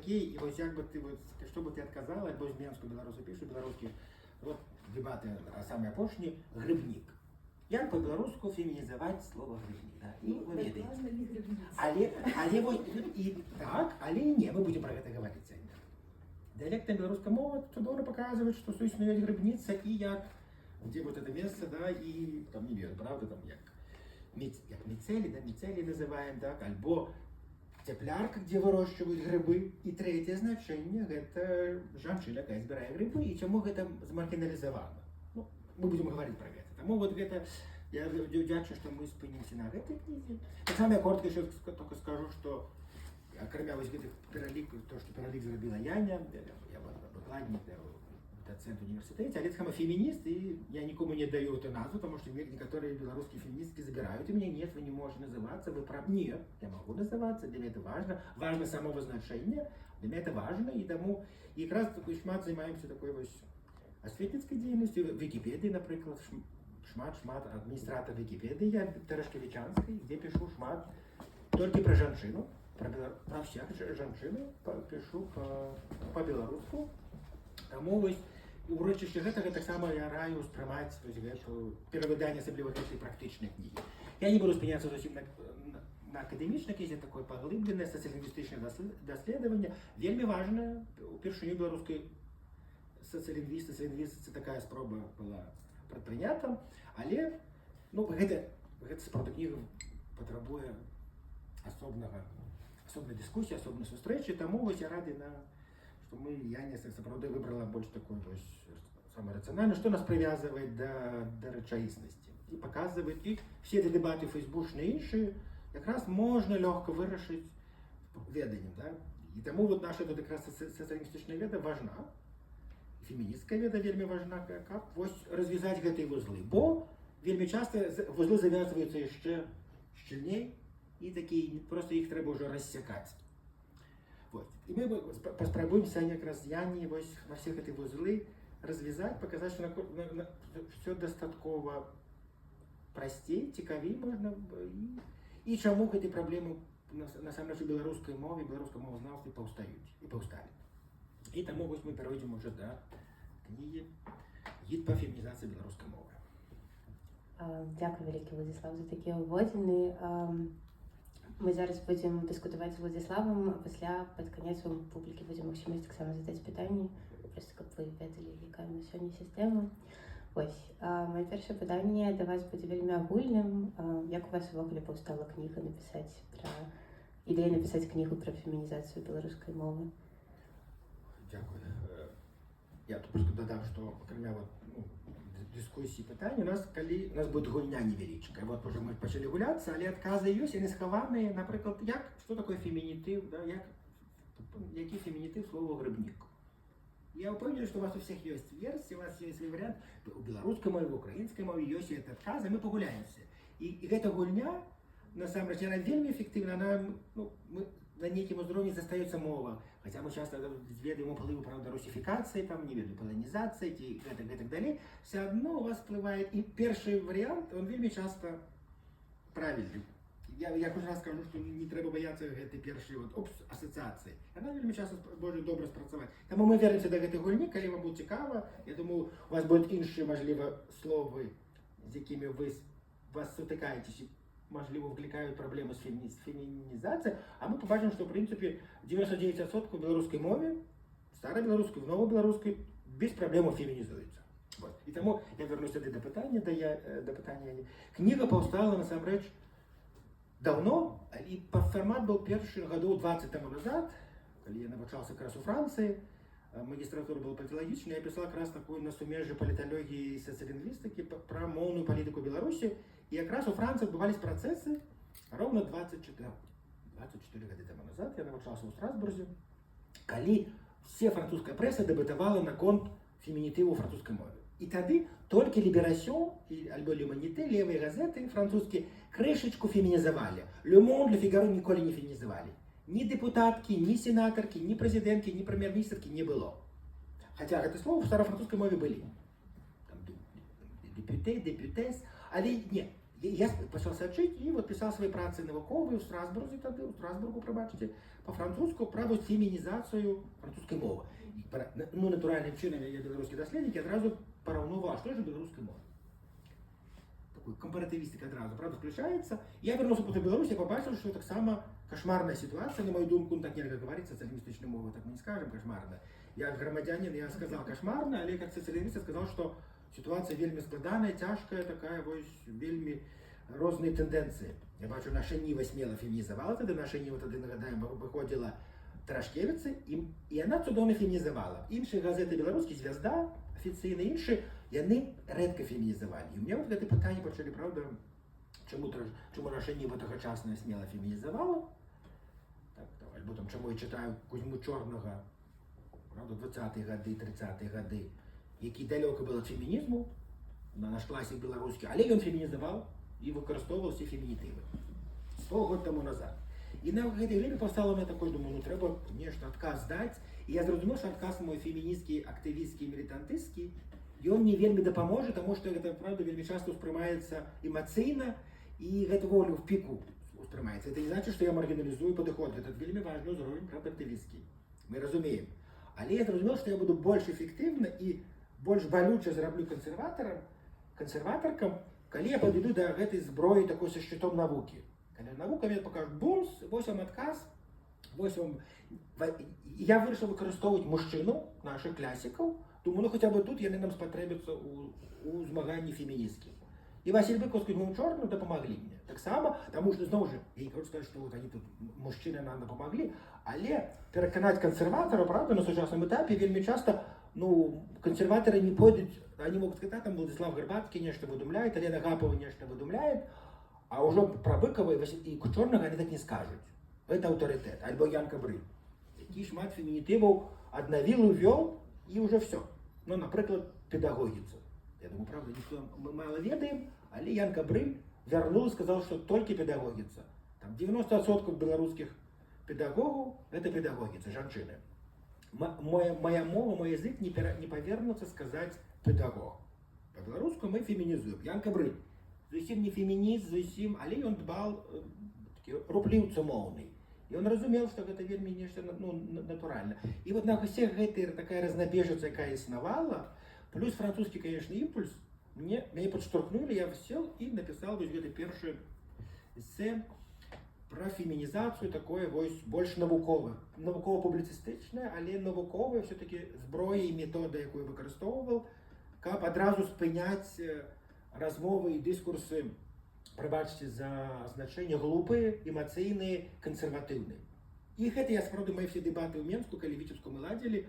такі, і ось як би ти, що би ти відказала, або з Менською білорусу пишу, білоруські, от дебати, а саме опошні, грибник. Як по-білоруську фемінізувати слово грибник? Да? І ви ведаєте. Але ні, ми будемо про це говорити сьогодні. Диалектна білоруська мова чудово показує, що існує грибниця і як, де вот это место, да, і там не вірю, правда, там як міцелі називаємо, так, або теплярка, де вирощують гриби. І третє значення – це жінка, яка збирає гриби, і чому це змаргіналізовано. Ну, ми будемо говорити про це. Тому вот это, я вдячний, що ми спинимося на этой книге. Так само я коротко ще тільки скажу, що кроме ось этих перелік, то, що перелік зробила Яня, я викладник, доцент в университете, а сама феминист, и я никому не даю эту назву, потому что некоторые белорусские феминистки забирают, и меня нет, вы не можете называться, вы прав. Нет, я могу называться, для меня это важно, важно самовозначение, для меня это важно, и тому, и как раз такой шмат занимаемся такой вот осветницкой деятельностью, в Википедии, например, шмат администратор Википедии, я Терешкевичанской, где пишу шмат только про женщину, про всех женщин, пишу по-белорусски, тому ось урочище гэтага таксама я раю спрымаць перавыданне асабліва гэтай практычнай кнігі. Я не буду спыняцца зусім на акадэмічнай кнізе, такое паглыбленае сацыялінгвістычнае даследаванне. Вельмі важна, упершыню беларускай сацыялінгвістыцы такая спроба была прадпрынята, але гэта сапраўды кніга патрабуе асобнай дыскусіі, асобнай сустрэчы, таму вось я рады что Яня сапраўды выбрала больш такой самое рациональное, что нас привязывает до рэчаіснасці и показывает, и все эти дебаты фейсбучные іншие как раз можно легко вырашыць веданнем, да? И тому вот наша тут как раз сацыялінгвістычная веда важна, фемінісцкая веда вельмі важна, как вось развязать гэтыя вузлы, бо вельмі часто вузлы завязываются яшчэ шчыльней, и такие просто их трэба уже рассекать. Вот. И мы поспробуем сегодня как раз Яне во всех этих узлы развязать, показать, что все достатково простей, цікавей можно, и чему эти проблемы на самом деле белорусской мове, белорусском мовознавстве повстали. И тому вот мы перейдем уже до книги «Гід по фемінізації белорусской мовы». Дякую, великий Владислав, за такі уводины. Ми зараз будемо дискутувати з Владиславом, а після під кінець у публіки буде можливість так само задати питання, просто щоб ви ведали, яка у нас сьогодні система. Ось, моє перше питання до вас буде вельми огульним. Як у вас ввогуле повстала книга ідея написати книгу про фемінізацію білоруської мови? Дякую. Я тут просто додам, що окремя дискуссии питання, у нас буде гульня невеличкая. Вот уже мы почали гуляться, але отказы есть, они схованные, например, что такое феминитив, да, який феминитив слова грибник. Я упевнений, что у вас у всех есть версии, у вас есть свой вариант, у белорусской мове, у украинской мове есть этот отказ, и мы погуляемся. И эта гульня, на самом деле, она вельми эффективна, мы на неким узроўні застаецца мова, хотя мы часто ведаем уплыву, правда, русификации, там, не ведаю, полонизации, и так далее, все одно у вас всплывает, и первый вариант, он вельми часто правильный. Я хоть раз скажу, что не треба бояться этой первой ассоциации. Она вельми часто може добре спрацаваць. Тому мы вернемся до этой гульні, коли вам будет цікаво. Я думаю, у вас будут інші, можливо, слови, з якими ви вас сутикаєтесь, можливо, вкликають проблеми з фемінізацією, а ми побачимо, що, в принципі, 99% в білоруській мові, старобілоруській, в новобілоруській, без проблем фемінізується. Вот. І тому я вернусь до питання. Книга повстала, насамрэч, давно, и формат был первый году 20 тому назад, когда я навчался как раз у Франции, магистратура была политологичная, я писал как раз такую на сумежжі политологии и социолингвистики про мовную политику Беларуси, и как раз у Франции отбывались процессы ровно 24 года тому назад, я навчался у Страсбурзе, когда вся французская пресса дебатовала на конт феминитиву французской мове. И тогда только Libération, альбо L'Humanité, левые газеты французские, крышечку феминизовали. Le Monde, Le Figaro ніколи не феминизовали. Ни депутатки, ни сенаторки, ни президентки, ни премьер-министрки не было. Хотя это слово в старофранцузской мове были. Там, депутés, але нет. я пачаў сачыць і вот пісаў свае працы навуковыя ў Страсбурзе тады, у Страсбургу, прабачце, па-французску пра фемінізацыю французскай мовы. Ну, натуральным чынам я беларускі даследнік, адразу параўнуваў, што ж беларускай мовы. Такой кампаратывістыка адразу, правда, включаецца. Я вярнуўся потым у Беларусь, я пабачыў, што таксама кашмарная сітуацыя, на мою думку, так нельга гаварыць сацыялістычнай мовы, так мы не скажам кашмарная. Я грамадзянін, я сказаў кашмарная, але як сацыяліст сказаў, што ситуация вельми складаная, тяжкая, такая, вельми розные тенденции. Я бачу, наша Ніва смело фемінізувала, тоді наша Ніва, тоді, нагадаємо, виходила Трашкевиці, і вона цудовно фемінізувала. Інші газети білоруські, «Звезда», офіційні, інші, вони рідко фемінізували. І у мене от це питання почали, правда, чому наша Ніва тогочасно смело фемінізувала, так, або там, чому я читаю Кузьму Чорного, правда, 20-ті годи, 30-ті годи, який далеко був від фемінізму, наш класик білоруський, але він фемінізував і використовував всі фемінітиви. 100 років тому назад. І на цій глибі повстало мене також, думаю, ну треба, звісно, відказ дати. І я зрозумів, що відказ мій феміністський, активістський, мілітантистський, і він мені вельми допоможе, тому що це, правда, вельми часто сприймається емоційно, і це волю в піку сприймається. Це не значить, що я маргіналізую підход. Це вельми важливий уровень, правда, активістський. Ми розуміємо. Але я зрозумів, що я буду більш ефективно і більш болюче зроблю консерваторкам, коли я підійду до этой зброї такой со щитом науки. Коли наука мені покаже бумс, ось вам отказ, ось вам... Я вирішив використовувати мужчину, наших класиків, думаю, ну хоча б тут вони нам спотребляться у змаганні феміністських. І Василь Быков з Кузьмою Чорним допомогли мені. Так само, тому що, знову ж, я не хочу сказати, що вони тут, мужчини нам допомогли, але переконати консерватора, правда, на сучасному етапі вельми часто, ну, консерваторы не пойдут, они могут сказать, там Владислав Горбатский нечто выдумляет, Елена Гапова нечто выдумляет, а уже про Быкова и Чорного они так не скажут. Это авторитет. Альбо Ян Кабрыль. Такий шмат фемінітивів одновил, увел, и уже все. Ну, например, педагогица. Я думаю, правда, никто, мы мало ведаем, але Ян Кабрыль вернул и сказал, что только педагогица. Там 90% белорусских педагогов – это педагогица, женщины. Моя мова, мой язык не повернуться сказать педагог. По-белорусски мы феминизуем. Ян Кабрыль зовсім не фемініст, зовсім, але ён дбал, рупліўца моўны. І ён разумел, што гэта вельмі нешта, ну, натуральна. І вот на ўсіх гэтая такая разнабежица, якая існавала, плюс французскі, конечно, імпульс, мяне падштурхнули, я сел і написал вось гэта першае эссе про фемінізацыю, такое вось больш навуковае, навукова-публіцыстычнае, але навуковае все-таки зброя і метода, якую выкарыстоўваў, каб адразу спыняць размовы і дыскурсы, прабачце за значэнне, глупыя, эмацыйныя, кансерватыўныя. І гэта я сапраўды мае все дэбаты ў Менску, калі Віцебску мы ладзілі,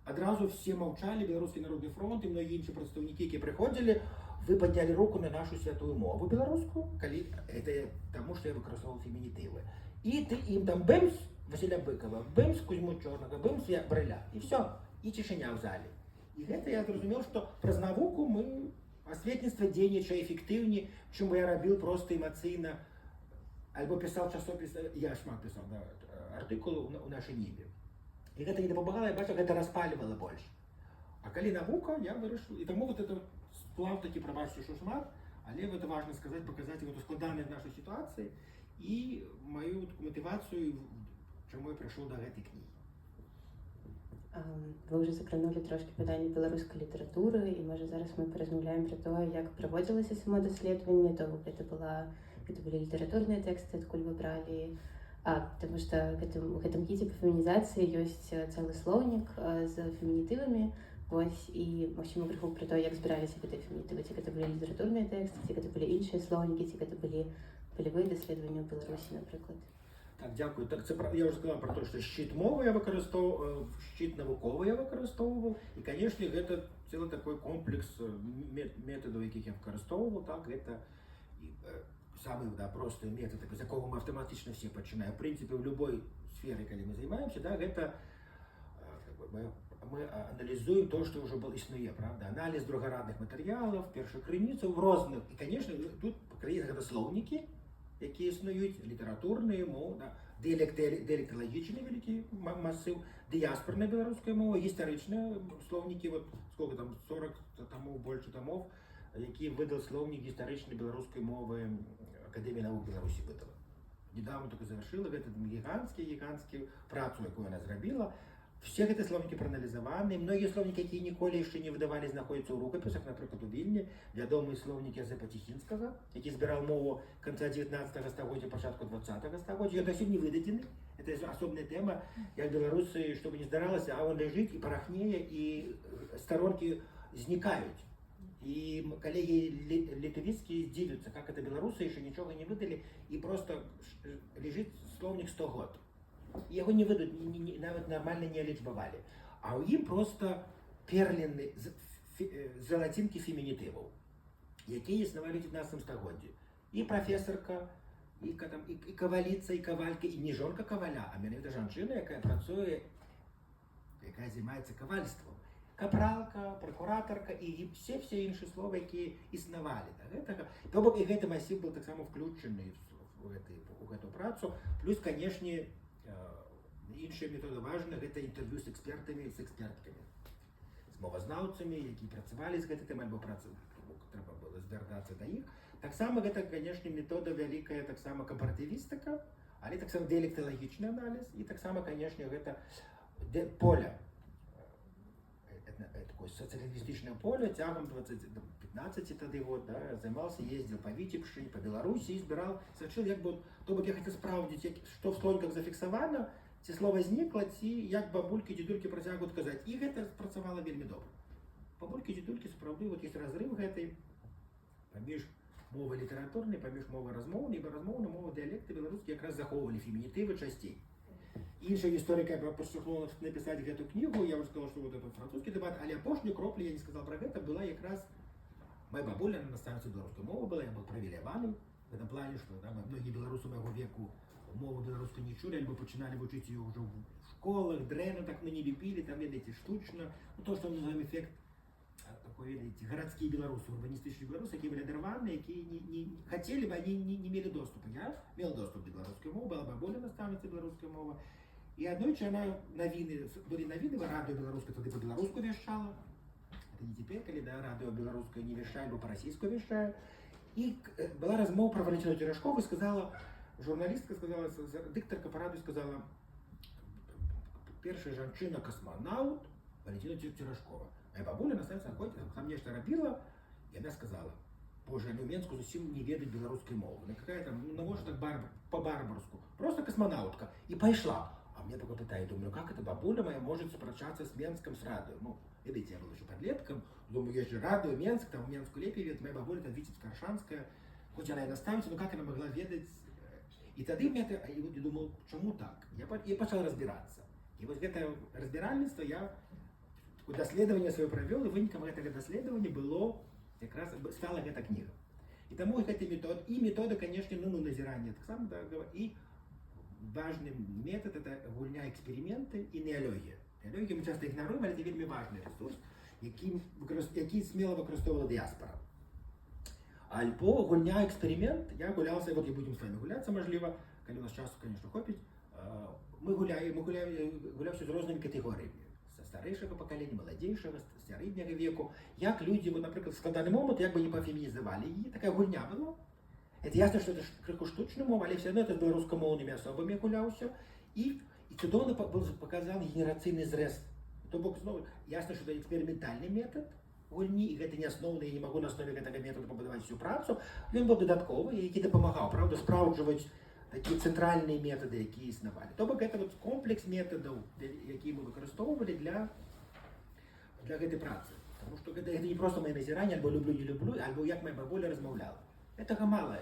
адразу все маўчалі, Беларускі народны фронт і многія іншыя прадстаўнікі, якія прыходзілі, вы паднялі руку на нашу святую мову беларускую, калі это таму, што я выкарыстоўваў фемінітывы. І ты ім там бэмс Васіля Быкова, бэмс Кузьму Чорнага, бэмс Брыля, і все, і цішыня ў зале. І гэта я зразумеў, што праз навуку мы асветніцтва дзейнічае эфектыўней, чым я рабіў проста эмацыйна, альбо пісаў часопіс, я шмат пісаў артыкулы ў нашай Ніве. І гэта не дапамагала, я бачу, гэта распальвала больш. А калі навука, я вырашыў, і таму вот это сплав такі, прабачце, што шмат, але гэта важна сказаць, паказаць эту складанасць нашай сітуацыі і маю мотивацыю, чаму я прыйшоў да гэтай кнігі. Ви вже закранули трошки питання білоруської літератури, і може зараз ми порозмовляємо про те, як проводилося само дослідження, то это были литературные тексты, откуда вы брали, потому что в этом гиде по фемінізації есть целый словник з фемінітивами, ось, і ми говоримо про те, як збиралися ці фемінітиви, ці це були літературні тексти, ці це були інші словники, ці це були польові дослідження в Білорусі, наприклад. Так, дякую. Так, це, я вже сказав про те, що щит мови я використовував, щит науковий я використовував. І, звісно, це цілий такий комплекс методів, яких я використовував. Так, це самий простий метод, з якого ми автоматично всі починаємо. В принципі, в будь-якій сфері, коли ми займаємося, це ми аналізуємо те, що вже існує, правда? Аналіз другорядних матеріалів, першокриниців, різних. І, звісно, тут по країнах це словники, які існують, літературні, мовна, діалектологічні великі масив, діаспорна білоруська мова, історичні словники, вот сколько там, 40 томов, більше томов, який видав словник гістарычнай беларускай мовы Академія навук Беларусі выдала. Недавно только завершила этот гигантский працу, якую она зрабіла. Все гэты словнікі прааналізаваны, многія словнікі, якія ніколі яшчэ не выдавалі, знаходзяцца ў рукапісах, напрыклад, у Вільні, вядомы словнік Язэпа Ціхінскага, які збіраў мову канца 19 стагоддзя, пачатку 20 стагоддзя, ён дасюль не выдадзены. Это асобная тэма, як беларусы, што бы не здаралася, а он ляжыць і парахнее, і сторонкі знікаюць. И коллеги литовские дивятся, как это белорусы еще ничего не выдали, и просто лежит словник 100 год. Его не выдают, навіть нормально не лічбавалі. А у ім просто перліны залатинки фемінітиваў, якія існавалі ў 19 стагоддзі. І прафесарка, і каваліца, і кавалька, і не жонка каваля, а менавіта жанчына, якая працуе, якая займаецца кавальством. Капралка, прокураторка і все іншыя словы, якія існавалі да гэтага. То бок і гэты масіў быў таксама включены у гэту працу. Плюс, канешне, іншыя методы важны, гэта інтэрв'ю з экспертамі, з эксперткамі, з мовазнаўцамі, якія працавалі з гэтай тэмай, альбо трэба было звяртацца да іх. Таксама гэта, канешне, метода вялікая, таксама кампаратывістыка, але таксама дыялекталагічны аналіз, і таксама, канешне, гэта поле, такое социалистичное поле, тягом 15 тады год, да, займался, ездил по Витебщине, по Беларуси, избирал, сачил, як бы, то бок я хотел справдить, что в словниках зафиксовано, ці слово зникло, ці як бабульки, дедульки працягваюць казаць. І гэта спрацавала вельмі добра. Бабульки, дедульки, сапраўды, вот есть разрыв гэтай паміж мовай літаратурнай, паміж мовай размоўнай, бо размоўнай, мовай дыялекты беларускія якраз захоўвалі фемінітывы часцей. Іншая гісторыка, я паштурхнула напісаць гэту кнігу, я уже сказал, что вот это французский дебат, але апошнюю кроплю, я не сказал про гэта, была якраз моя бабуля, она наставница беларускай мовы была, я был привілеяваны в этом плане, что да, многие белорусы моего веку мову беларускую не чули, альбо починали вучить ее уже в школах, древно так мы не любили, там, видите, штучно, ну, то, что мы называем эффект, такой, видите, городские белорусы, урбанистичные белорусы, которые были оторваны, которые не хотели бы, они не имели доступа. Я имел доступ к белорусской мове, была бабуля наставница белорусской мовы. И однойче она были новины, радио белорусское, тогда по-белорусски вещала. Это не теперь, когда радио белорусское не вещает, а по-российски вещает. И была размова про Валентину Терешкову, сказала, журналистка сказала, дикторка по радио сказала, первая женщина-космонавт Валентина Терешкова. Моя бабуля наставница там нечто робила, и она сказала, боже, ну Менску зовсім не ведать белорусской мовы. Ну какая там, ну может так по-барбарску. Просто космонавтка. И пошла. А мне только питаю, думаю, как это бабуля моя может сопрочаться с Менском, с радио? Ну, видите, я был еще подлетком, думаю, есть же радио, Менск, там в Менску лепее ведь, моя бабуля там Витебск-Аршанская, хоть она и наставница, но как она могла ведать? И тогда я думал, почему так? Я начал разбираться. И вот это разбирательство я даследование свое провел, и вынікам гэтага даследования было, как раз стала эта книга. И тому гэты метод, и метода, конечно, ну назирание, так само, да, и важный метод это гульня эксперименты и неология. Неологию мы часто игноруем, але это вельмі важный ресурс, який смело використовувала диаспора. Альбо гульня эксперимент, я гулялся, вот и будем с вами гуляться, можливо, коли у нас часу, конечно, хопить, мы гуляемся з розними категоріями. Старейшего поколения, молодейшего, середнього веку. Як люди, вот, наприклад, в складаний момент, як би не пофемінізували її, така гульня була. Це ясно, що це криху штучна мова, але все одно це з білоруськомовними особами гулявся. І чудовно показав генераційний зрез. Тобто, знову, ясно, що це експериментальний метод гульні, і це не основний, я не можу на основі цього методу побудувати всю працю. Він був додатковий, який допомагав, правда, справджувати такі центральні методи, які існували. Тобто, це от комплекс методів, які ми використовували для гэтай працы. Потому что это не просто мои назирания, альбо люблю, не люблю, альбо як моя бабуля размовляла. Этого мало.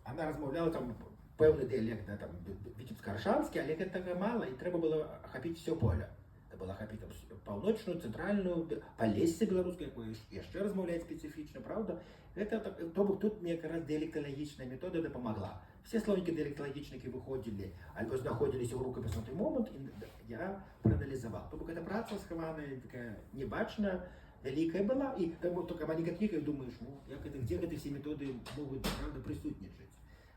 Она размовляла там певний диалект, да, там Витебск-Аршанский, але этого мало, и треба было охопить все поле. Это было охопить паўночную, центральную, Полесье белорусское, якое яшчэ размаўляет специфично, правда? Это, тут мне как раз диалектологичная метода допомогла. Все словники диалектологічники выходили, альбо знаходились у рукописном той момент, и я проанализовал. Тобто эта праца схована, такая небачная, великая была, и только маленькая книга, думаешь, ну, где эти все методы могут, правда, присутничать.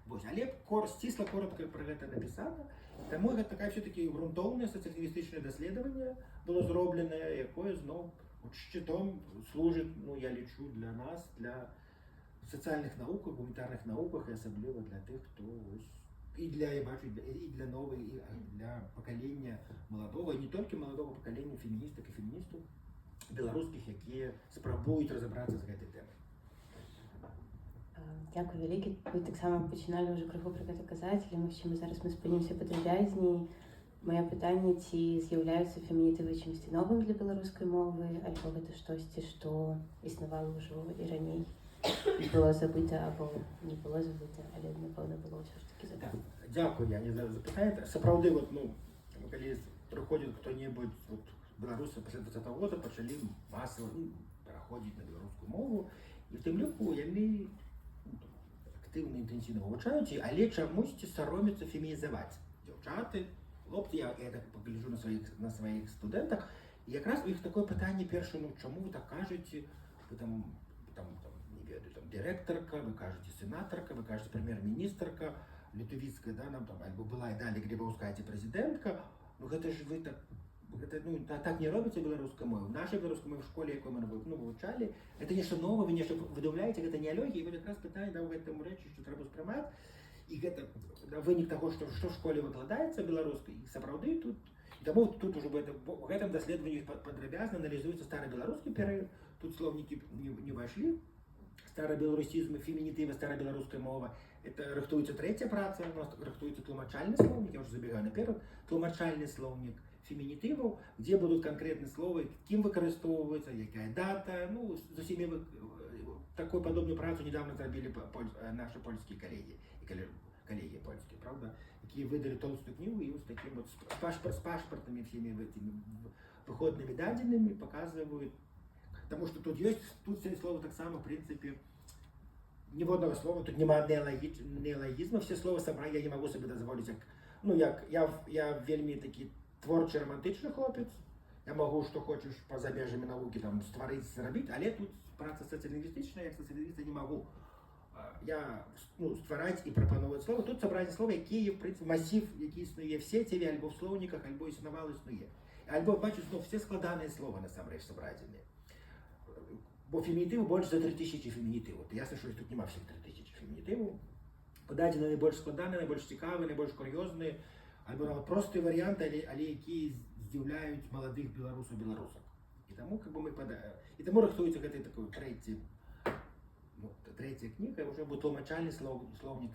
Вот. Але стисло, коротко про это написано. Тому это такая все-таки грунтовне соціологічне дослідження було зроблене, якое знов От щитом служить, ну я лічу, для нас, для соціальних науках, гуманітарних науках, і особливо для тих, хто ось і для, я бачу, і для нового, і для покоління молодого, і не тільки молодого покоління феміністок і феміністів білоруських, які спробують розібратися з цією темою. Дякую велике. Ви так само починали вже криху про це казати, але ми зараз ми спинимося подробязней. Моє питання, ці з'являються фемінітиви чимось новим для білоруської мови, або це щось, що існувало вже і раніше, і було забито, або не було забито, але, напевно, було все ж таки забито. Дякую, Яні, за запитання. Справді, от, ну, коли приходить хто-небудь, от, білоруси після 20-го року почали масово переходити на білоруську мову, і в тим люку вони активно, інтенсивно вивчають, але чомусь соромляться фемінізувати. Дівчата, хлопці, я так погляджу на своїх студентах, і якраз у них таке питання перше, ну чому ви так кажете, ви там не веду, там директорка, ви кажете сенаторка, ви кажете прем'єр-міністерка, литовицька, да, нам там, або була і далі Грибовська президентка, ну це ж ви так, это, ну, так не робиться білоруською мовою. В нашій білоруській мові в школі, яку ми вивчали, це не що нове, ви не що видумляєте, це не алогія, і ви якраз питаєте, да, в цьому речі, що треба сприймати. І це винік того, що в школі викладається білоруською, і справді тут, тому тут уже в этом дослідженні подробязно аналізується старобілоруський період, тут словники не вошли, старобілорусизм, фемінітиви, старобілоруська мова, це рихтується третя праця, у нас рихтується тлумачальний словник, я вже забігаю наперед, тлумачальний словник фемінітивів, де будуть конкретні слова, ким використовуються, яка дата, ну, з усіми таку подобну працю недавно зробили наші польські колеги, колеги польські, правда, які видали толсту книгу і ось таким от з паспортами, всіми этими виходними даними показують. Тому що тут це слово так само, в принципі, ні в одного слова, тут немає неологізму, всі слова собрали, я не можу собі дозволити, ну, я вельми такий творчий, романтичний хлопець, я можу, що хочеш, поза межами науки, там, створити, зробити, але тут праця соціалістична, як соціаліст не можу. Я, ну, створити і пропонувати слово. Тут зобразні слова, які є, в принципі, масив, який існує в сетіві, або в словниках, або існувало, існує. Або, бачу, ну, всі складані слова, насамрэч, зображені. Бо фемінітиву більше за 3000 фемінітивів. Ясно, що тут нема всіх 3000 фемінітивів. Подати найбільш складані, найбільш цікаві, найбільш курйозні, або навіть прості варіанти, але які здивляють молодих білорусок. І тому, как бы, і тому рихтується такий третя книга, вже буде тлумачальний словник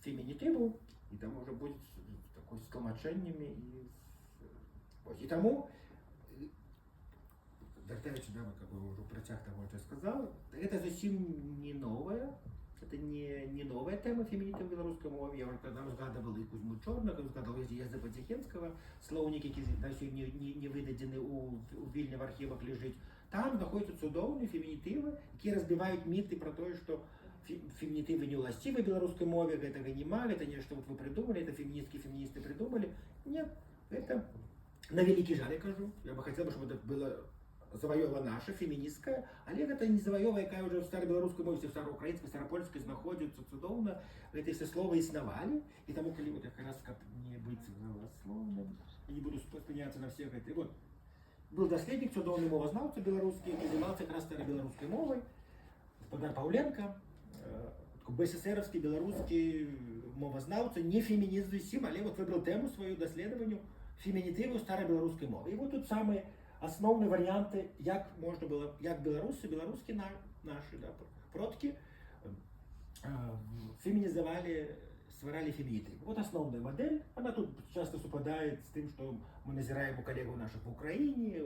фемінітиву, і там вже буде з тлумаченнями. І тому, вертаючись, да, как бы уже протяг того, что я сказал, это совсем не новое, это не новая тема феминитива в белорусской мове. Я уже когда згадував і Кузьму Чорного, згадував Єзепа Тихенського, словник, який на сьогодні не видадений у Вільні в архівах лежить. Там знаходяться чудовні фемінітиви, які розбивають міти про те, що фемінітиви не властивы белорусской мове, этого нема, это не что вот вы придумали, это феминисты придумали. Нет, это на великий жаль, я кажу. Я бы хотел, чтобы это было завоевана наша, феміністська, але це не завоювання, яка вже в старобілоруській мові, в староукраїнській, старопольській знаходиться чудовно, ці всі слова існували, і тому, коли вот якраз не бути голословним, я не буду спиняться на всіх этих, вот, був дослідник, чудовний мовознавця білоруський, який займався якраз старобілоруською мовою, господар Павленко, БССРовський, білоруський мовознавця, не фемініст зовсім, але вот вибрав тему свою дослідження фемінітиву старобілоруської мови. І вот тут саме основні варіанти, як можна було, як білоруські наші, да, продки фемінізували, створали фемінітив. Вот основная модель, она тут часто совпадает с тем, что мы назираем у коллег наших в Украине.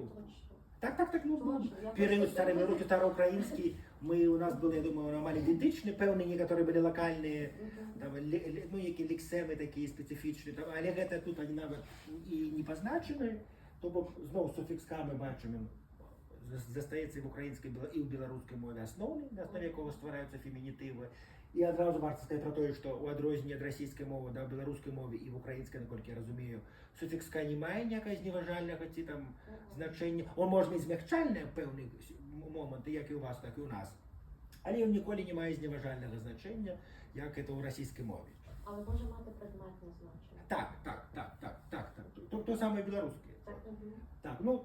Так, ну, период старобілоруський, староукраїнський, у нас були, я думаю, нормально ідентичні, певні, які були локальні, там, ну, які лексеми такі специфічні, там, але це тут вони навіть і не позначені. Тобто, знову з суфіксами бачимо, застається і в українській, і в білоруській мові основний, на основі якого створюються фемінітиви. І одразу варто сказати про те, що у відрозненні від російської мови, да, в білоруській мові і в українській, наскільки я розумію, суфікска немає ніякого зневажального ці там значення. Он може мати змягчальне в певні моменти, як і у вас, так і у нас. Але він ніколи не має зневажального значення, як це у російській мові. Але може мати предметне значення. Так. То саме білоруське. Так, ну,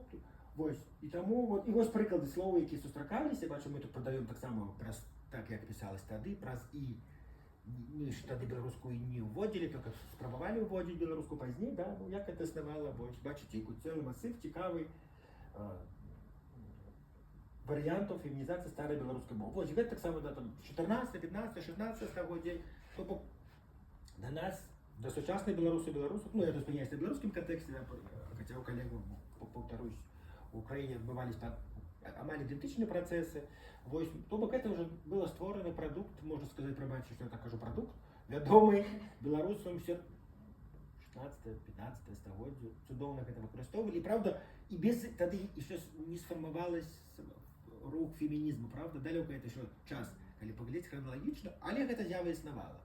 Ось. І тому от, і ось приклади слова, які зустракалися. Бачу, ми тут продаємо так само праз, так, як писалось тоді, праз і. Ми ж тоді білоруську і не вводили, тільки спробували вводити білоруську пізніше, да? Ну, як це існувало, бо бачите, який цілий масив цікавий варіантів фемінізації старої білоруської мови. Ось, так само, да, там, 14, 15, 16 століття. Тобто, до нас, до сучасної білорусів, ну, я тут спиняюся в білоруському контексті, хоча у колег, повторюсь, в Україні відбувалися амаль ідентичні процеси. Ось, тобто, це вже було створений продукт, можна сказати, пробачте, що я так кажу, продукт, відомий білорусам 16-15 століття, чудовно це використовували. І правда, і без тоді ще не сформувалось рух фемінізму, правда, далеко це ще час, коли поглядіти хронологічно, але це з'ява існувала.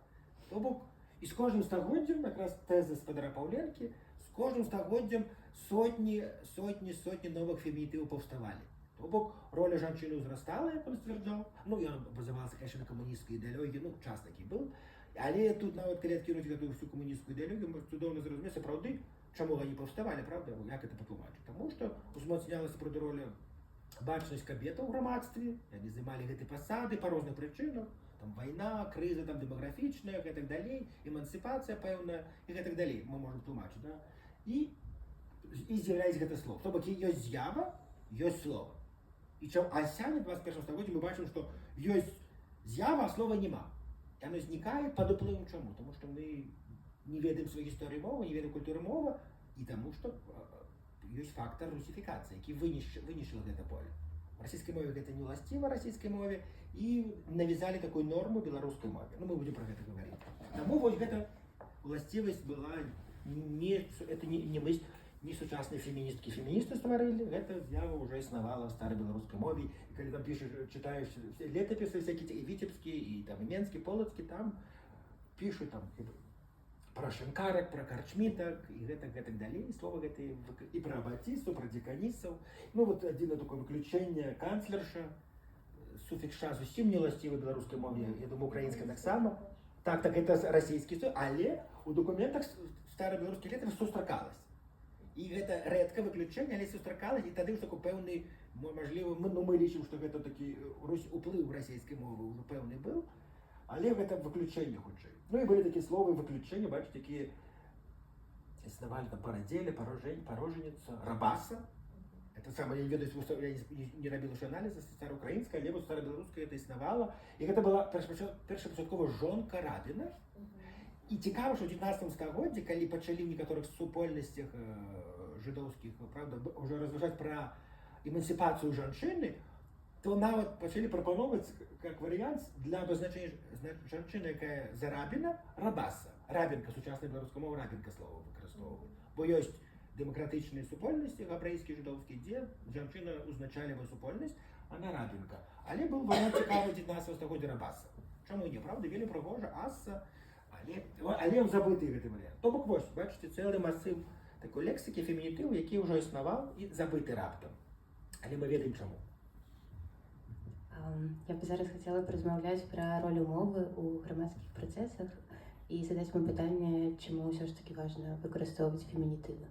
Тобто, і з кожним стагоддям, якраз теза Сподара Павленки, з кожним стагоддям сотні нових фемінітивів повставали. Тобто, роль жінки зростала, як він стверджав. Ну, він базувався, звісно, на комуністській ідеології, ну, час такий був. Але тут навіть, коли відкинути цю всю комуністську ідеологію, можна чудово зрозуміти, правди, чому вони повставали, правда, як це потлумачити. Тому що узмацнялася проти роль бачність кабет у громадстві, вони займали ці посади по різних причинах. Там війна, криза там, демографічна і так далі, емансипація певна і так далі, ми можемо тлумачити. Да? І з'являється це слово. Тобто є з'ява, є слово. І а сьогодні, в 21 столітті, ми бачимо, що є з'ява, а слова нема. І воно зникає під впливом чому? Тому що ми не ведемо свою історію мови, не ведемо культуру мови, і тому що є фактор русифікації, який винищив це поле. В російській мові це не властиво російській мові, і навязали таку норму білоруській мові. Ну, ми будемо про це говорити. Тому ось ця властивість була не сучасні феміністи створили, це з'ява вже існувала в старій білоруській мові. І коли там пишеш, читаєш летописи всякі, і вітебські, і там іменські, полоцькі, там пишуть там про шинкарок, про корчміток, і так далі. І слово і про аббатису, про деканисів. Ну, от один таке виключення, канцлерша, суфікс «ша» зовсім не властивий білоруській мові, я думаю, українська так само. Так, це російський суфікс, але у документах старобілоруських літер зустракалось. І це рідке виключення, але зустракалось, і тоді вже такий певний, можливо, ми лічимо, що це такий вплив російської мови вже певний був, але це виключення хоче. Ну і були такі слова виключення, бачите, які існували там породілля, порожениця, рабаса. Это самое, я не ведаю, я не робив ще аналізу, староукраїнська, але старобілоруська це існувало. І це була першопочаткова жонка Рабіна. І цікаво, що в 19 столітті, коли почали в некоторих супольностях жидовських, правда, вже розважати про емансипацію жінки, то навіть почали пропонувати як варіант для обозначення жінки, яка за Рабіна, рабаса. Рабінка, сучасна білоруська мова, рабінка слово використовує. Бо є демократичні супольності, габрейські, жидовські, де жінка означала супольність, вона рабінка. Але був варіант цікавий 19 століття рабаса. Чому ні, правда, вели пригожа, аса, але забитий цей варіант. Тобто, ось, бачите, цілий масив такої лексики, фемінітиву, який вже існував і забитий раптом. Але ми ведаємо чому. Я б зараз хотіла порозмовляти про роль мови у громадських процесах і задати вам питання, чому все ж таки важливо використовувати фемінітиви.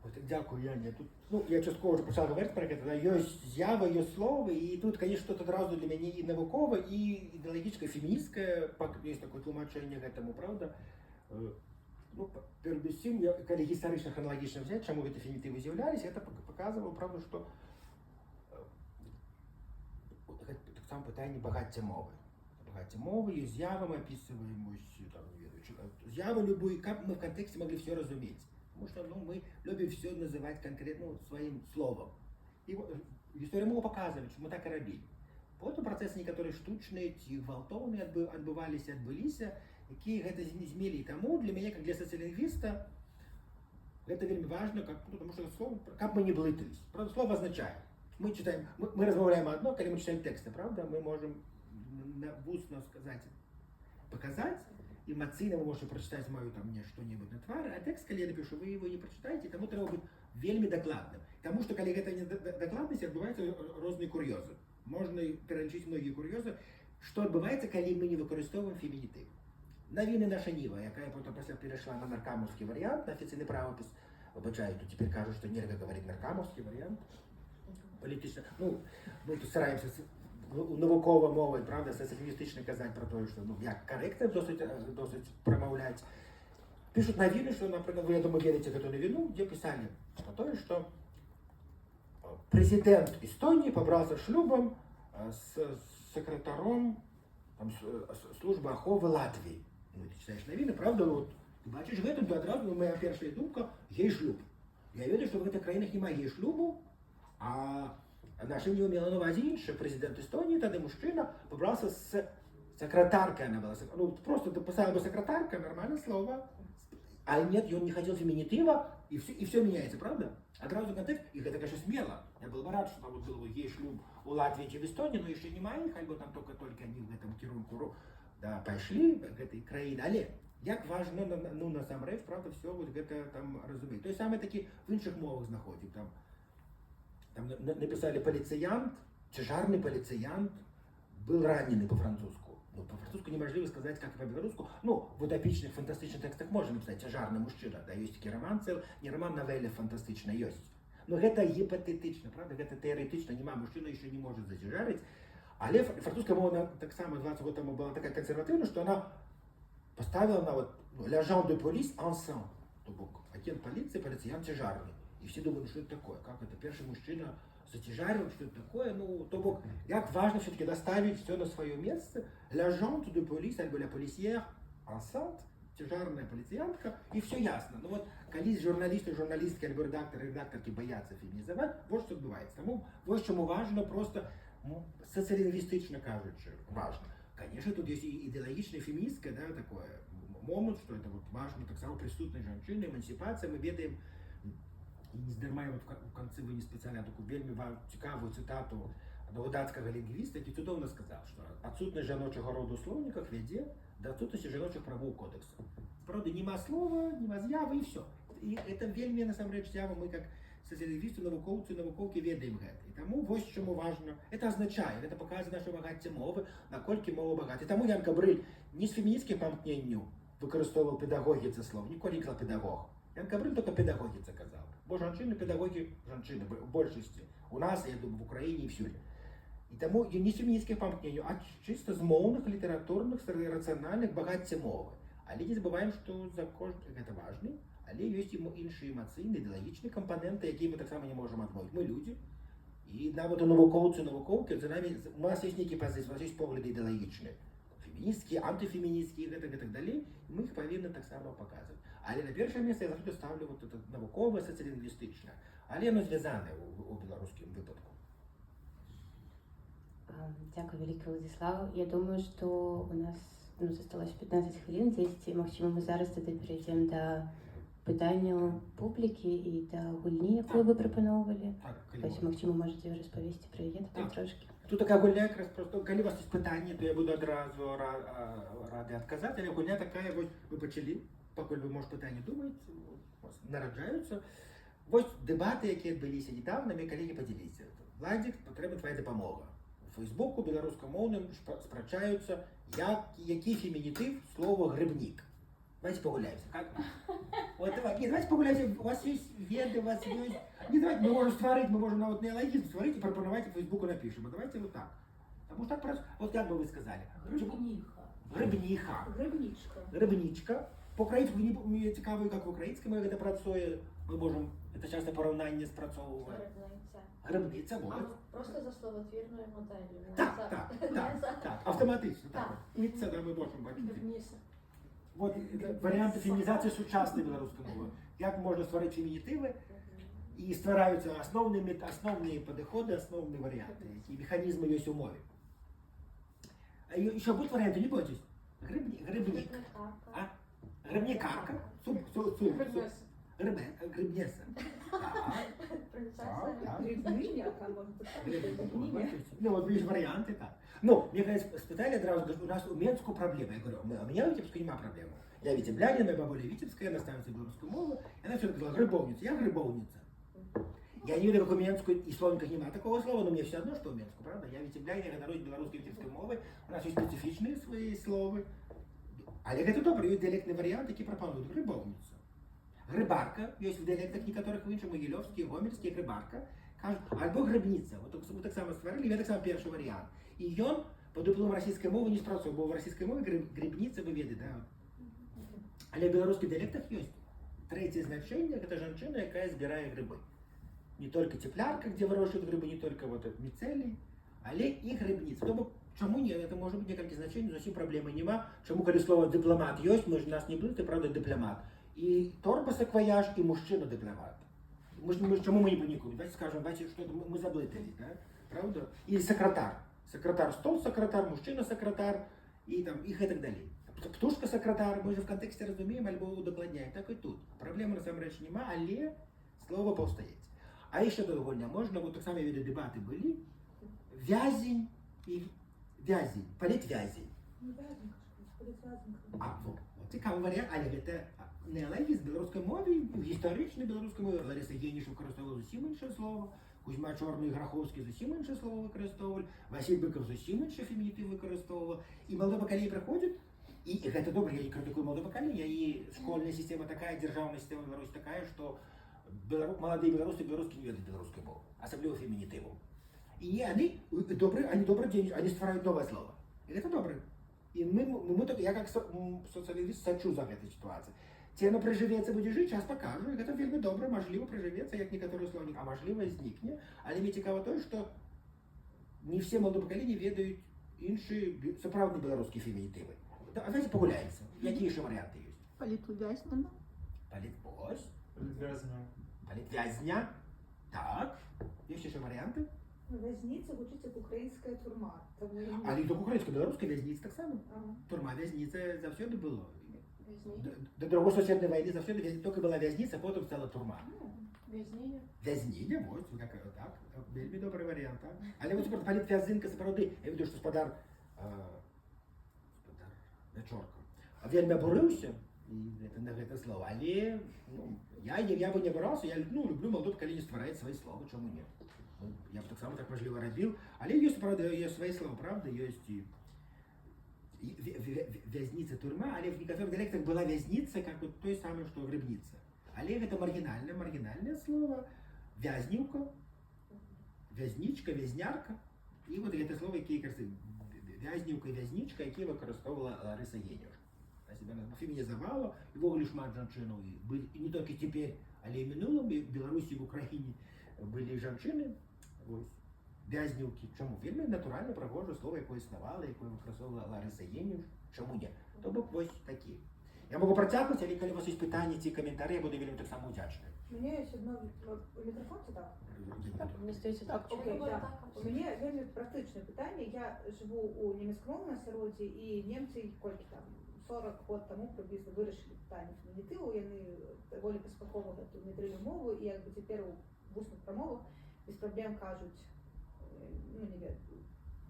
От, дякую, Яня. Тут, ну, я частково вже почав говорити про це, є з'ява, є слово, і тут, звісно, тут одразу для мене і наукове, і ідеологічне, феміністське, є таке тлумачення цьому, правда? Ну, передусім, коли історично хронологічно взяти, чому ці фемінітиви з'являлися, це показувало, правда, що так само питання багаття мови. Багаття мови, є з'яви, ми описуємо, там, з'яви любої, як ми в контексті могли все розуміти. Потому что мы любим все называть конкретно своим словом. И история мова показывает, что мы так и робили. Потом процессы некоторые штучные, ці гвалтовні відбулися, які це змінили. І тому для мене, як для соціолінгвіста, це вельми важливо, тому що слово, як ми не блитались. Правда, слово означає. Ми читаємо, ми розмовляємо одно, коли ми читаємо тексти, правда, ми можемо вусно сказати, показати, эмоційно ви можете прочитати мою там мне что-нибудь на твари, а текст, коли я напишу, ви його не прочитаєте, тому треба бути вельми докладним. Тому що, коли це не докладність, відбуваються різні курйози. Можна перелічити многі курйози, що відбувається, коли ми не використовуємо фемінітив. Навіни наша Ніва, яка потім після перейшла на наркамовський варіант, на офіційний правопис, вибачаю, тут теперь кажуть, що нельзя говорити наркамовський варіант. Політично, ми тут стараємося науковою мовою, правда, соціалістично казати про те, що як коректно досить промовляти. Пишут новины, что, например, вы, я думаю, верите в эту новину, где писали о том, что президент Эстонии побрался шлюбом с секретарем службы аховы Латвии. Ну, ты читаешь новины, правда, вот, ты бачиш гэтым, то одразу моя першая думка, гей шлюб. Я ведаю, что в этих краинах немає гей шлюбу, а наша не умела на увазі інше. Президент Эстонии, тогда мужчина, побрался с секретаркой, она была, ну, просто дописала бы секретарка, нормальное слово. А нет, он не хотел феминитива, и все меняется, правда? Одразу контекст, и это, конечно, смело. Я был бы рад, что там вот был бы гей шлюб у Латвии и в Эстонии, но еще немає, хай бы там только они в этом керунку пошли, в этой країні. Але як важно, насамрэч, правда, все вот это там розуміти. Той саме таки в інших мовах знаходив. Там написали полициянт, чижарный полициянт, был раненый по-французски. Ну, по-французски неможливо сказать, как по-белорусски. Ну, в утопичных, фантастичных текстах можно написать «тяжарный мужчина». Да, есть такий роман, не роман, новелля фантастична есть. Но это гипотетично, правда? Это теоретично, нема, мужчина еще не может затяжарить. Але французская мова так само 20 год тому была такая консервативная, что она поставила на вот «l'agent de police enceinte». То бок, агент полиции, полициянт тяжарный. И все думают, что это такое, как это, первый мужчина затяжарил, что это такое, ну, то бок, як важно все-таки доставить все на свое место, l'agent de police, альбо la policière enceinte, тяжарная полициянтка, и все ясно. Ну вот, коли журналисты, журналистки, альбо редакторы, редакторки боятся феминизовать, вот что отбывается. Тому, вот чему важно просто, социолингвистично кажучи, важно. Конечно, тут есть и идеологичное, феминистское, да, такое момент, что это вот важно, так само присутная женщина, эмансипация, мы ведаем. І не здарма, от в кінці виніс спеціально таку вельми цікаву цитату одного датського лінгвіста, який чудовно сказав, що відсутність жіночого роду у словниках веде до відсутності жіночих правового кодексу. Правда, нема слова, нема з'яви і все. І це вельми, насамрэч, з'ява, ми як соціалінгвісти, науковці, науковки ведаємо гэта. І тому ось чому важно, це означає, це показує наше багаття мови, наколькі мова багата. І тому Ян Габриль не з феміністським памкненню використовував педагогі це слово, ніколи не казав педагог. Ян Габриль тільки педагогі це казав. Бо женщины, педагоги, женщины в большинстве. У нас, я думаю, в Украине и всюду. И тому не с феминистских памкнению, а чисто з мовных, литературных, рациональных, багаття мови. Але не забуваємо, що за кожен, це важливо, але є інші емоційні, ідеологічні компоненти, які ми так само не можемо відмовити. Ми люди. І навіть науковці, науковки, за нами, у нас є некие позиції, у нас є погляди ідеологічні. Феміністські, антифеміністські і так далі. І ми їх повинні так само показувати. Але на перше місце я завжди ставлю вот это наукове, соціолінгвістичне. Але воно зв'язане у білоруському випадку. Дякую, великий Владислав. Я думаю, що у нас зосталось 15 хвилин, 10, і, можливо, ми зараз тоді перейдемо до питання публіки і до гульні, яку ви пропонували. Ось, можливо, можете розповісти про її трошки. Тут така гульня, якраз просто, коли у вас є питання, то я буду одразу радий відказати, але гульня така, ось ви почали. Поки ви, може, питання думаєте, нараджаються. Ось дебати, які відбулися недавно, мої колеги поділилися. Владик, потрібна твоя допомога. У Фейсбуку білоруськомовним сперечаються, який фемінітив слово «грибник». Давайте погуляемся. Как? Вот давайте погуляемся. У вас есть веды, у вас есть... Не, давайте, мы можем створить, мы можем вот неологизм створить и пропоновать, в Фейсбуку напишем. А давайте вот так. Потому что так просто... Вот как бы вы сказали? Грибніха. Грибніха. Грибничка. Грибничка. По-українську мені цікаво, як в українському це працює. Ми можемо, це часто порівняння спрацьовувати. Грибниця. Грибниця, А, вот. просто за словотвірною моделлю. Так, автоматично. Так. І це да, ми можемо бачити. Грибніша. Вот варіанти фемінізації сучасної білоруської мови. Як можна створити фемінітиви, і створюються основні підходи, основні варіанти, які механізми є у мові. А ще будуть варіанти, не бойтесь. Грибник. Грибникарка. Грибнеса. Принцеса. Грибниняка, может быть. Ну, вот видишь варианты, так. Ну, мне, конечно, спитали одразу, говорят, у нас у Менску проблема. Я говорю, у меня в Витебске нема проблемы. Я витеблянин, моя бабуля Витебская, наставница белорусскую мову. И она все говорила, грибовница, я грибовница. Я не видел, как у Менску и словниках нема такого слова, но мне все одно, что у Менску, правда? Я витеблянин, я народе белорусской витебской мовы. У нас есть специфичные свои слова. Але это добрый диалектный вариант, який пропонують грибовницю. Грибарка, ёсць в дыялектах некаторых іншых, магілёўскі, гомельскі, грибарка, кажуць, альбо грыбніца. Вот мы так само стварылі, я так само першы варыянт. І ён по дыплому расійскай мовы не спрацоўваў, бо ў расійскай мове грыбніца вы ведаеце, да? Але ў беларускіх дыялектах ёсць трэцяе значэнне, гэта жанчына, якая збірае грыбы. Не только цеплярка, где выращивают грибы, не только вот мицелий, але и грибница. То бок, чому ні? Это може бути некалькі значень, зовсім проблеми нема. Чому, коли слово дипломат есть, ми ж нас не будете, правда, дипломат. І торба саквояж, і мужчина дипломат. Чому ми не панікуємо? Давайте скажемо, бачите, що ми заблитались, да? Правда? І секретар. Секретар стол секретар, мужчина секретар, і там, і так далі. Птушка секретар, ми ж в контексті розуміємо, або удокладняємо. Так і тут. Проблеми насамрэч нема, але слово повстається. А ще до гульня можна, бо так само віди дебати були. Вязень і вязень, паліт вязень. А, ну, цікавий варіант, але це не алегіз з білоруської мови, історичної білоруської мови. Лариса Єніш використовувала зовсім інше слово, Кузьма Чорний і Граховський зовсім інше слово використовували, Василь Биков зовсім інше фемінітив використовував. І молоде покоління приходить, і це добре, я не критикую молоде покоління, і школьна система така, державна система в Білорусі така, що молодые белорусы не ведают белорусской мовы, особливо феминитиву. И они добрые, они створяют новое слово. И это добре. И я как социалист сочу за эту ситуацию. Ці воно приживеться, буде жити, час покажу, і це вельми добре, можливо, приживеться, як некоторі словники, а можливо, і зникне. Але мені цікаво те, що не всі молоді покоління ведають інші справді білоруські фемінітиви. Давайте погуляємося. Які ще варіанти є? Політв'язнена. Політпось. Політв'язня. Політв'язня. Так. Є ще варіанти? В'язниця звучить як українська тюрма. Але і так українська, білоруська в'язниця так само. Ага. Турма в'язниця завсюди було. До Другої світової війни завсюди тільки була в'язниця, потім стала турма. В'язнення. В'язніння, ось, як так. Вельми добрий варіант, так. Але ось політв'язинка, справді, я веду, що господар Вечорко, вельми обурився на це слово, але я би не борався, я люблю молоде покоління створити свої слова, чому ні? Я б так само так можливо робив, але є, правда, є свої слова, правда, є в'язниця, турма, але в некоторых диалектах була в'язниця, як от той самий, що грибниця. Але це маргінальне слово, в'язнівка, в'язничка, в'язнярка, і от це слово, яке якраз в'язнівка і в'язничка, які використовувала Лариса Єніш. Себя фемінізувала, і вогулі шмат жанчинов, і не тільки тепер, але і в минулому, і в Білорусі, і в Україні були жанчини, ось, в'язнівки. Чому? Вельми натурально пригоже слово, яке існувало, яке використовувала Лариса Єніш. Чому ні? Тобто ось такі. Я можу протягувати, але коли у вас є питання, ці коментарі, я буду вельми так само вдячний. У мене є одно мікрофон, це так? Так, мені здається, так. Окей, так. У мене вельми практичне питання. Я живу у німецькомовному сероді, і німці, кілька там, 40 років тому приблизно вирішили питання фемінітиву, вони доволі безпеково внедрили мову, і якби тепер у вусних промовах без проблем кажуть,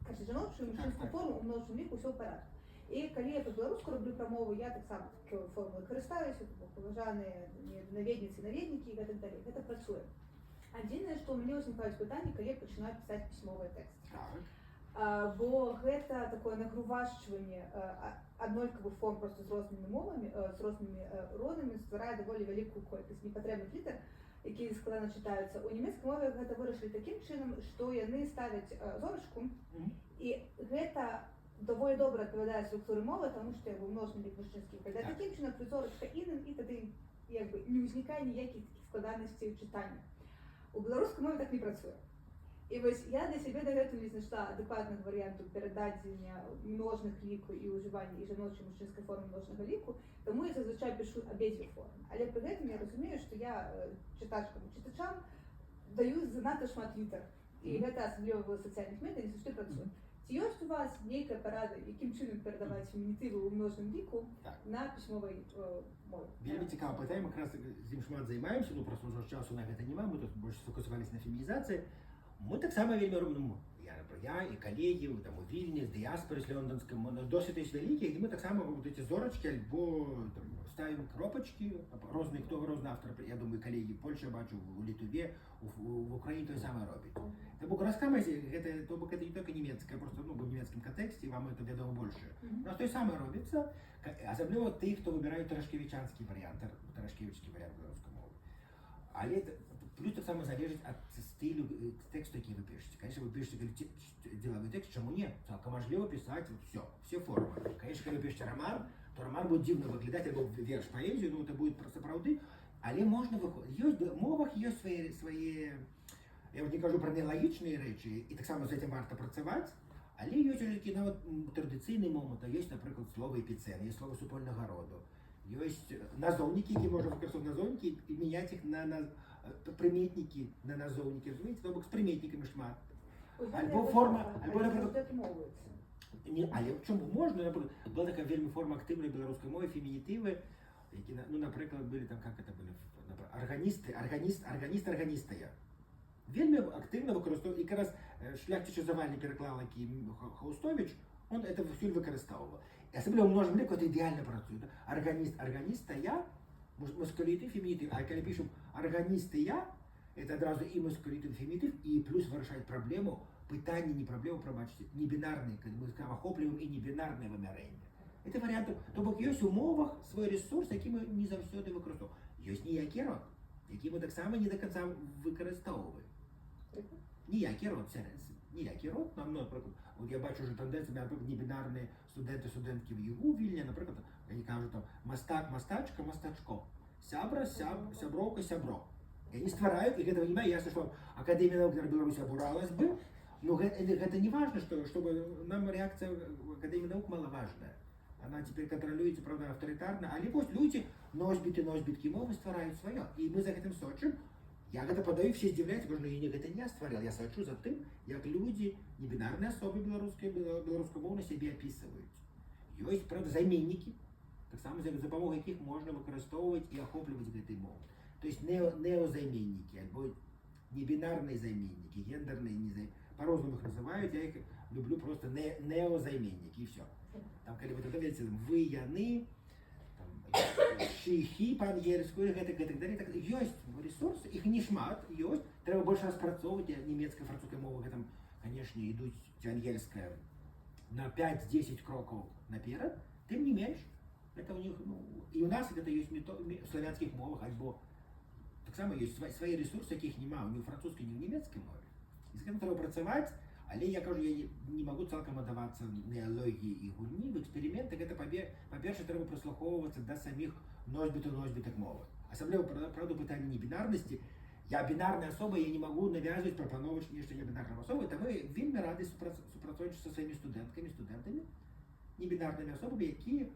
кажуть жіночу, мужчинську форму, у множному віку, все в порядку. І коли я по-білоруську роблю промову, я так само такою формою користаюся, поважані навідниці, навідники і так далі. Це працює. Єдине, що у мене виникають питання, коли я починаю писати письмовий текст. Бо гэта такое нагрувашчванне аднолькавых форм просто з рознымі мовамі, з рознымі родамі стварае даволі вялікую колькасць непатрэбных літар, якія складана чытаюцца. У нямецкай мове гэта вырашылі такім чынам, што яны ставяць зорачку, і гэта даволі добра адпавядае структуры мовы, таму што яго множны лік мужчынскі адпавядае такім чынам, пры зорачка іным, і тады якби не ўзнікае ніякіх такіх складанасцей ў чытанні. У беларускай мове так не працуе. І вось я для сябе дагэтуль не знайшла адэкватных варыянтаў перададзення множных ліку і ўжывання і жаночай мужчынскай формы множнага ліку, таму я зазвычай пішу абедзве формы. Але пры гэтым я разумею, што я чытачкам і чытачам даю занадта шмат літар. І гэта асабліва ў сацыяльных медыях не заўжды працуе. Ці ёсць у вас нейкая парада, якім чынам перадаваць фемінітывы ў множным ліку на пісьмовай мове? Вельми цікаве питання, ми якраз з ним шмат займаємося, ну просто вже часу на це немає, ми тут більше сфокусувалися на фемінізації. Ми так само вельми робимо, я і колеги там, у Вільні, з діаспори, з Лондонським, воно досить є велике, і ми так само вот ці зорочки, або там, ставимо кропочки, різні, хто різний автор, я думаю, колеги в Польщі, бачу, у Литві, в Україні то саме робить. Тому розкамазі, це не тільки німецьке, просто в німецькому контексті, вам це відомо більше. У нас то саме робиться, особливо ті, хто вибирають Тарашкевичанський варіант, Тарашкевичський варіант білоруської мови. Але плюс так само залежить від стилю тексту, який ви пишете. Конечно, ви пишете деловий текст, чому ні? Цілком можливо писати всі форми. Конечно, коли ви пишете роман, то роман буде дивно виглядати, або вірш поезію, ну це буде просто правди. Але можна виходити. В мовах є свої, я не кажу про нелогічні речі, і так само з цим варто працювати, але є вже такі навіть традиційні мови, то є, наприклад, слово епіцентр, є слово супольного роду. Есть назовники, які можна використовувати назовники і міняти їх на приметники, на назовники, розумієте? Тобто з приметниками шмат. Або форма, або, наприклад, але чому можна, наприклад, була така вельми форма активної білоруської мови, фемінітиви, які, ну, наприклад, були там, як це були, органістия. Вельми активно використовував, і якраз шляхтичі Завальний переклав, який Хаустович, він це все використовував. Особливо множим ліку, це ідеально працює. Органістия, маскулітив, фемінітив. А коли пишемо органістия, це одразу і маскулітив, і фемінітив, і плюс вирішає проблему, питання, не проблему, пробачте, не бінарне, ми охоплюємо і не бінарне виміряння. Це варіанти. Тобто є у мовах свій ресурс, який ми не завжди використовуємо. Є ніякий род, який ми так само не до кінця використовуємо. Ніякий род, нам, наприклад, от я бачу вже тенденцію, наприклад, небінарні студенти в ЮГУ, Вільні, наприклад, вони кажуть там мастак, мастачка, мастачко, сябра, сябровка, сябро. І вони створяють, і це внимание, ясно, що Академія наук для Білорусі обуралась би, но это не важно, чтобы нам реакция Академии наук маловажная. Она теперь контролюется, правда, авторитарно, але пусть люди носьбітки мови створяють своє. І ми за этим сочим. Я это подаю, все здивляються, кажу, ну я это не створил, я сочу за тим, як люди, небінарні особи білоруськомовно себе описують. Є, правда, займенники, так само за допомогою яких можна використовувати і охоплювати этой мови. Тобто неозайменники, або небінарні займенники, гендерні незайменники. По-разному их называют, я их люблю просто неозайменники, и все. Там, коли ви дивитеся, ви, яни, шихи по-ангельську, і так далі. Є ресурси, їх не шмат, є. Треба більше розпрацьовувати. Німецька, французька мова, там, звісно, йдуть ангельська на 5-10 кроків наперед, тим не менш. Это у них, ну, і у нас це є в славянських мовах, або так само є свої ресурси, яких немає, ні у французькій, ні в німецькій мові. І з цим треба працювати, але я кажу, я не можу цілком віддаватися неології і гульні. В експериментах це, по-перше, треба прислуховуватися до самих носьбіток мови. Особливо, правда, питання небінарності. Я бінарна особа, я не можу нав'язувати, пропонувати, що я бінарна особа, тому я вельми радий співпрацювати зі своїми студентами, небінарними особами, які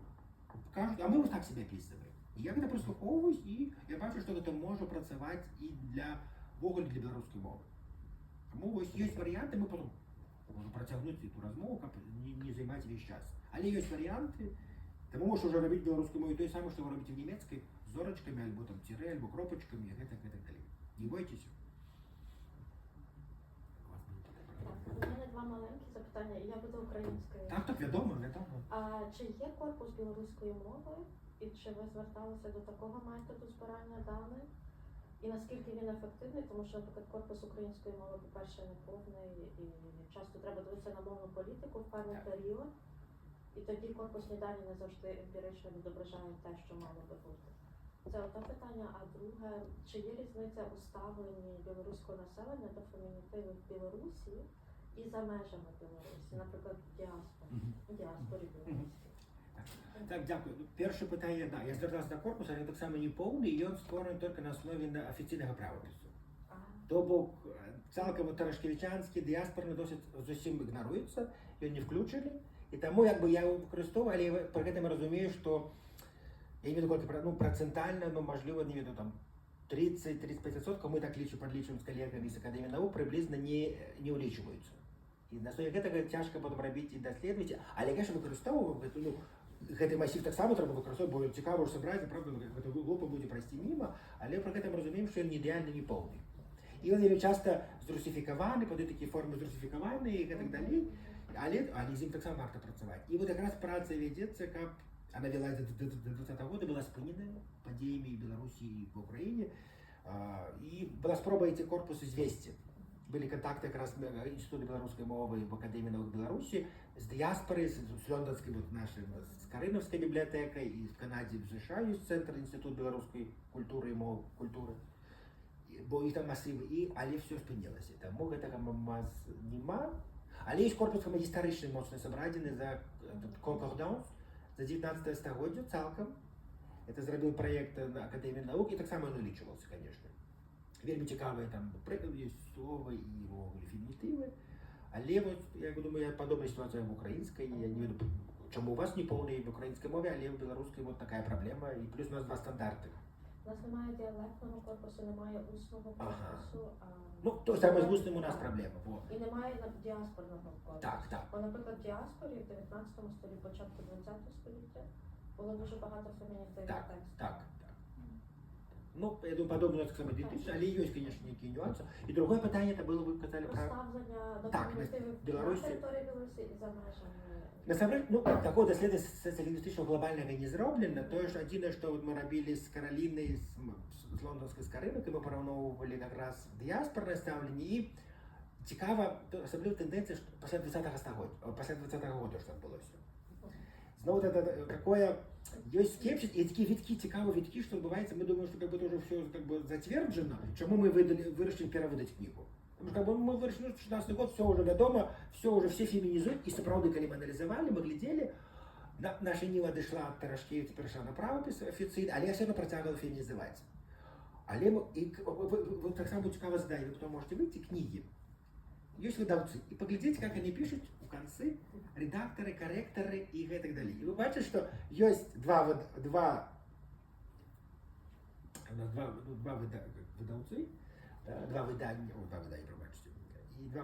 кажуть, а ми ось так себе описуємо. І я це прислуховуюсь, і я бачу, що це може працювати і для білоруської мови. Тому ось є варіанти, ми потім можемо протягнути цю розмову, не займати весь час. Але є варіанти, тому можеш вже робити білоруською мовою те саме, що ви робите в німецькій, з зорочками, або там тире, або кропочками, і так далі. Не бойтеся. У мене два маленькі запитання, і я буду українською. Так, відомо. А чи є корпус білоруської мови? І чи ви зверталися до такого методу збирання даних? І наскільки він ефективний, тому що, наприклад, корпус української мови, по-перше, неповний, і часто треба дивитися на мовну політику в певний період, і тоді корпусні дані не завжди емпірично відображають те, що мало би бути. Це одне питання, а друге, чи є різниця у ставленні білоруського населення до фемінітиву в Білорусі і за межами Білорусі, наприклад, в діаспорі білоруській? Так, дякую. Перше питання, да, я звертався до корпусу, але так само не повний, і він створений тільки на основі офіційного правопису. Тобто, цілком Тарашкевичанський, діаспорний досить зовсім ігнорується, його не включили, і тому якби я його використовував, але я при цьому розумію, що я не веду тільки процентально, но можливо, не веду там 30-35%, ми так подлічуємо з колегами з Академії наук, приблизно не улічуються. І на основі цього тяжко потім робити і досліджувати, але я, звісно, використовував, гэтый масів так само треба використовувати, бо цікаво ж зібрати, правда, гэта глупо буде пройти мимо, але при этом розуміємо, що він не ідеально не повний. І вони часто зрусифіковані, подають такі форми зрусифіковані і так далі. Але з ним так само варто працювати. І от якраз праця ведеться, як вона велась до 2020 року, була спинена подіями в Білорусі і в Україні. І була спроба ці корпуси звести. Были контакты как раз Института белорусской мовы в Академии наук Беларуси с диаспорой, с лондонской, вот нашей, с Кариновской библиотекой, и в Канаде, в США есть Центр Институт белорусской культуры и мов, культуры. Бо их там массивы, и але все спинилось. Тому гэтага маз нема. Але есть корпус гістарычны моцна сабрадзены за Конкорданс за 19 стагоддзя цалкам. Это зрабіў проект на Академии наук, и так само он увеличивался, конечно. Вельмі цікавыя там прыклады, словы і фемінітывы. Але вот, я думаю, падобная ситуація в украінскай, я не веду, чому у вас не поўныя в украінскай мове, але в беларускай вот такая праблема, і плюс у нас два стандарти. У нас немає діалектного корпусу, немає устного корпусу. Ну, то саме з вусним у нас проблема. Бо... І немає діаспорного корпусу. Так. Бо, наприклад, в діаспорі в 19 столітті, початку 20 століття було дуже багато фемінітивних текстів. Так. Ну, я думаю, подобное так само идентично, але есть, конечно, некие нюансы. И другое питание, это было, вы сказали, про... Проставлення до Так, фемінітивів в Білорусі. на території Білорусі і за межами. Насамрэч, ну, такого доследования социалистичного глобального не зроблено. То, что один, что вот мы робили с Каролиной, с лондонской Скаринок, и мы порівновували как раз диаспорное ставление, и цікаво, особливо тенденция, что после 20-го стагоддя, после 20-го года, что было все. Знову это такое, есть скепсис, и такие витки, цікавые витки, что бывает, мы думаем, что как бы тоже все как бы затверджено, чему мы вырашили перевыдать книгу. Потому что как бы мы вырашили, что 16 год, все уже ведомо, все феминизуют, и справді, коли мы анализовали, мы глядели, наша Ніва дійшла від Тарашкевича, перейшла на правопис офіційно, але я все одно протягувала фемінізувати. Але ви так само цікаво задає, ви хто можете вийти, книги. Есть выдавцы, и поглядите, как они пишут в конце, редакторы, корректоры и так далее. И вы бачите, что есть два видавцы, и два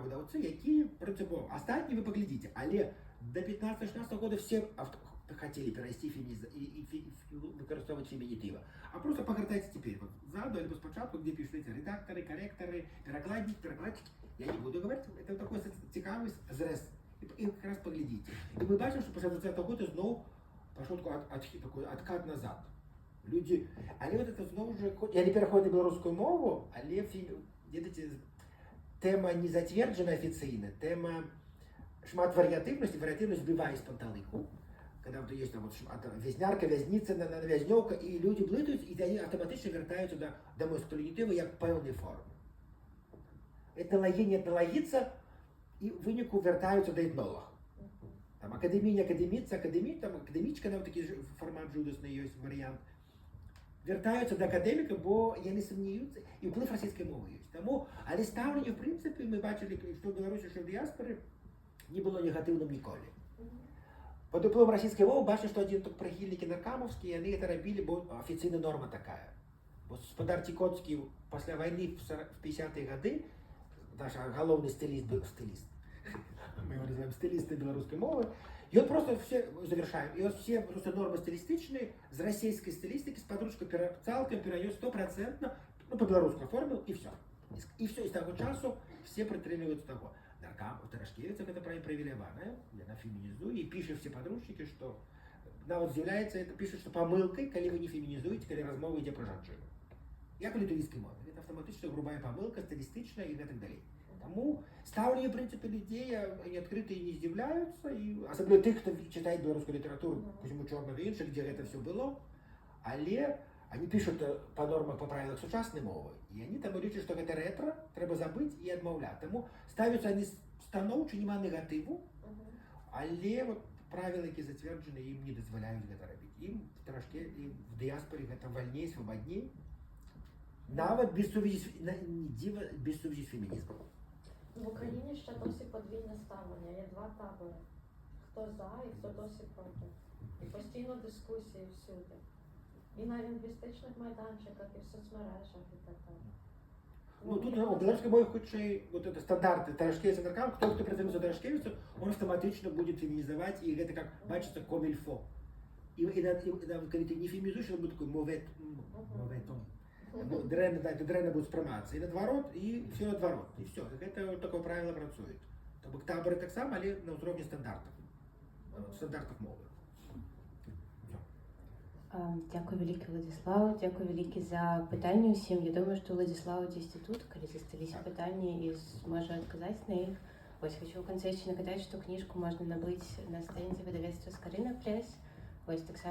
видавцы, які принципово. Остатні ви поглядите, але до 15-16 года все хотели перейти и використовувати фемінітива. А просто погортайте теперь, вот ззаду, або спочатку, где пишут редакторы, корректоры, перекладчики. Я не буду говорить, это такой цікавий зрез. И как раз поглядите. И мы бачим, что после 20-го года снова пошел такой откат назад. Люди, але вот это снова уже, я не переходжу на белорусскую мову, але тема не затверджена официально, тема шмат вариативности сбивает с панталыку. Когда вот есть там вот вязнярка, вязница, вязнёвка, и люди блытаются, и они автоматично вертаются до маскулинитива як певної форми. Етнологія не етнологіться, і в виніку вертаються до етнолог. Там академія, академіця, там академічка, навіть такий формат жудасний є варіант. Вертаються до академіка, бо вони сумніються, і вплив російської мови є. Тому, але ставлення, в принципі, ми бачили, що в Білорусі, що в діаспорі, не було негативним ніколи. Под впливом російської мови бачили, що один тут прихильники наркамовські, вони це робили, бо офіційна норма така. Бо господар Тікоцький після війни в 50-ті роки, наш головний стилист, мы его называем стилисты белорусской мовы, и он просто все, завершаем, и вот все просто нормы стилистичные, с российской стилистики, с подружкой цалком перенес 100%, ну, по-белорусски оформил, и все. И все, и с того часу все притримливаются того. Тарашкевич это проявлена, она феминизует, и пишет все подручники, что навод з'являється, это пишет, что помилкой, коли вы не феминизуете, коли розмова йде про женщину. Як у літовійській мові. Це автоматично грубая помилка, стилістична і так далі. Тому ставлення, в принципі, людей, вони відкрито і не здивляються, і особливо тих, хто читає білоруську літературу, Кузьму Чорного і інших, де це все було, але вони пишуть по нормах, по правилах сучасної мови, і вони там говорять, що це ретро, треба забити і відмовляти. Тому ставляться вони становчо, нема негативу, але от правила, які затверджені, їм не дозволяють це робити. Їм трошки і в діаспорі це вольніше, свободніше, навіть без сувязі з фемінізмом. В Україні ще досі подвійне ставлення, є два табори. Хто за і хто досі проти. І постійно дискусії всюди. І на лінгвістичних майданчиках, і в соцмережах, і так далі. Ну, тут у белорусской мове хоть и вот это стандарты Тарашкевича, кто притримується до Тарашкевича, он автоматично будет феминизовать, и это как бачится комильфо. И когда ты не феминизуешь, он будет такой моветон. Ну, дрэнна будуць спрымацца і наадварот, і все наадварот. І все. Гэта такое правіла працуе. То бок таборы таксама, але на ўзроўні стандартах мовы. Дякую вялікі, Владзіслаў, дзякую вялікі за пытанні ўсім. Я думаю, што Владзіслаў дзесьці тут, калі засталіся пытанні і зможа адказаць на іх. Вось хочу ў канцы яшчэ нагадаць, што кніжку можна набыць на сторінцы выдавецтва Скарына Прэс. Вось таксама